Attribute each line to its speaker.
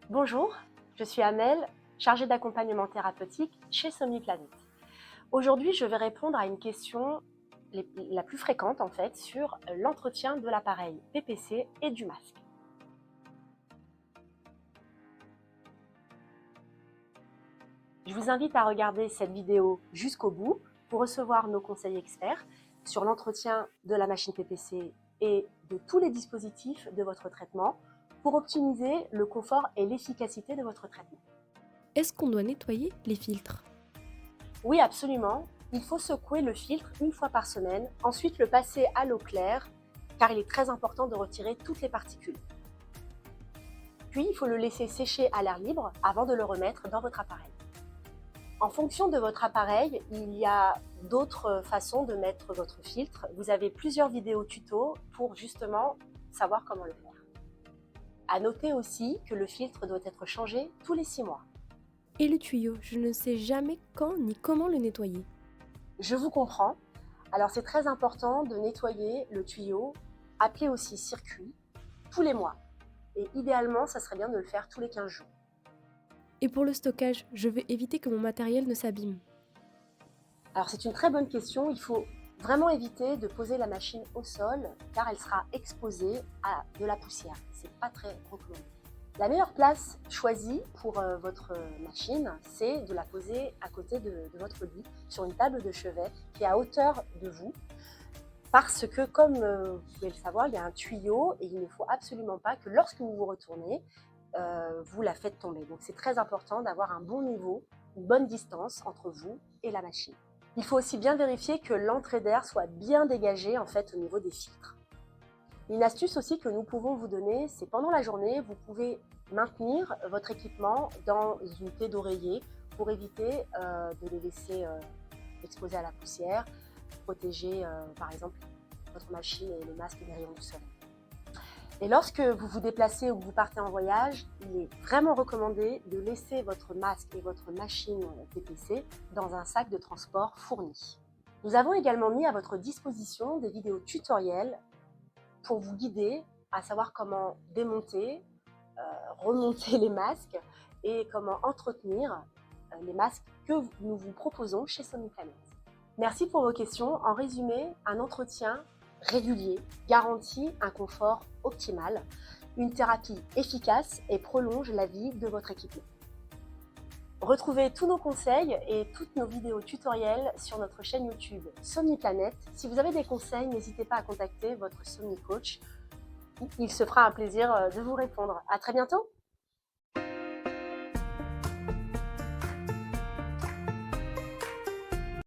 Speaker 1: Bonjour, je suis Amel, chargée d'accompagnement thérapeutique chez Somniplanet. Aujourd'hui, je vais répondre à une question la plus fréquente en fait sur l'entretien de l'appareil PPC et du masque. Je vous invite à regarder cette vidéo jusqu'au bout pour recevoir nos conseils experts sur l'entretien de la machine PPC et de tous les dispositifs de votre traitement pour optimiser le confort et l'efficacité de votre traitement.
Speaker 2: Est-ce qu'on doit nettoyer les filtres?
Speaker 1: Oui, absolument. Il faut secouer le filtre une fois par semaine, ensuite le passer à l'eau claire, car il est très important de retirer toutes les particules. Puis, il faut le laisser sécher à l'air libre avant de le remettre dans votre appareil. En fonction de votre appareil, il y a d'autres façons de mettre votre filtre. Vous avez plusieurs vidéos tutos pour justement savoir comment le faire. À noter aussi que le filtre doit être changé tous les 6 mois.
Speaker 2: Et le tuyau, je ne sais jamais quand ni comment le nettoyer.
Speaker 1: Je vous comprends. Alors c'est très important de nettoyer le tuyau, appelé aussi circuit, tous les mois. Et idéalement, ça serait bien de le faire tous les 15 jours.
Speaker 2: Et pour le stockage, je veux éviter que mon matériel ne s'abîme.
Speaker 1: Alors c'est une très bonne question. Il faut vraiment éviter de poser la machine au sol car elle sera exposée à de la poussière. C'est pas très recommandé. La meilleure place choisie pour votre machine, c'est de la poser à côté de votre lit, sur une table de chevet qui est à hauteur de vous. Parce que, comme vous pouvez le savoir, il y a un tuyau et il ne faut absolument pas que lorsque vous vous retournez, vous la faites tomber. Donc c'est très important d'avoir un bon niveau, une bonne distance entre vous et la machine. Il faut aussi bien vérifier que l'entrée d'air soit bien dégagée en fait au niveau des filtres. Une astuce aussi que nous pouvons vous donner, c'est pendant la journée, vous pouvez maintenir votre équipement dans une plaie d'oreiller pour éviter de les laisser exposés à la poussière, protéger par exemple votre machine et le masque des rayons du soleil. Et lorsque vous vous déplacez ou que vous partez en voyage, il est vraiment recommandé de laisser votre masque et votre machine PPC dans un sac de transport fourni. Nous avons également mis à votre disposition des vidéos tutoriels pour vous guider à savoir comment démonter, remonter les masques et comment entretenir les masques que nous vous proposons chez Somniplanet. Merci pour vos questions. En résumé, un entretien régulier garantit un confort optimal, une thérapie efficace et prolonge la vie de votre équipement. Retrouvez tous nos conseils et toutes nos vidéos tutoriels sur notre chaîne YouTube Somniplanet. Si vous avez des conseils, n'hésitez pas à contacter votre Somni Coach. Il se fera un plaisir de vous répondre. À très bientôt!